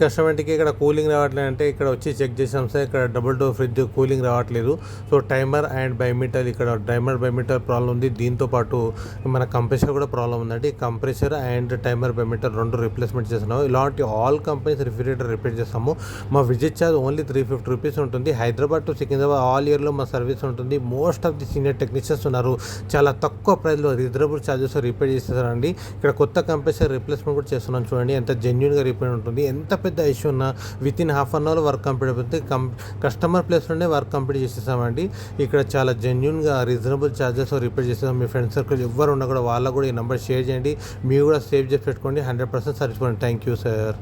కస్టమర్కి ఇక్కడ కూలింగ్ రావట్లేదు అంటే ఇక్కడ వచ్చి చెక్ చేసాం సార్, ఇక్కడ డబుల్ డోర్ ఫ్రిడ్జ్ కూలింగ్ రావట్లేదు. సో టైమర్ అండ్ బైమీటర్, ఇక్కడ టైమర్ బైమీటర్ ప్రాబ్లం ఉంది. దీంతో పాటు మన కంప్రెషర్ కూడా ప్రాబ్లం ఉందండి. కంప్రెషర్ అండ్ టైమర్ బైమీటర్ రెండు రిప్లేస్మెంట్ చేస్తున్నాము. ఇలాంటి ఆల్ కంపెనీస్ రిఫ్రిజిరేటర్ రిపేర్ చేస్తాము. మా విజిట్ ఛార్జ్ ఓన్లీ 350 రూపీస్ ఉంటుంది. హైదరాబాద్ టు సికింద్రాబాద్ ఆల్ ఇయర్లో మా సర్వీస్ ఉంటుంది. Most of the senior technicians ఉన్నారు. చాలా తక్కువ ప్రైస్లో రీజనబుల్ ఛార్జెస్ రిపేర్ చేస్తారండి. ఇక్కడ కొత్త కంప్రెషర్ రిప్లేస్మెంట్ కూడా చేస్తున్నాం. చూడండి ఎంత జెన్యూన్గా రిపేర్ ఉంటుంది. ఎంత పెద్ద ఇష్యూ ఉన్నా within half an hour work complete అయిపోతుంది. కస్టమర్ ప్లేస్లోనే వర్క్ కంప్లీట్ చేసేసామండి. ఇక్కడ చాలా జెన్యూన్గా రీజనబుల్ ఛార్జెస్ రిపేర్ చేసేసాం. మీ ఫ్రెండ్స్ సర్కిల్ ఎవరు ఉన్నా కూడా వాళ్ళకు కూడా ఈ నెంబర్ షేర్ చేయండి. మీరు కూడా సేవ్ చేసి పెట్టుకోండి. 100% సర్వీస్. Thank you sir.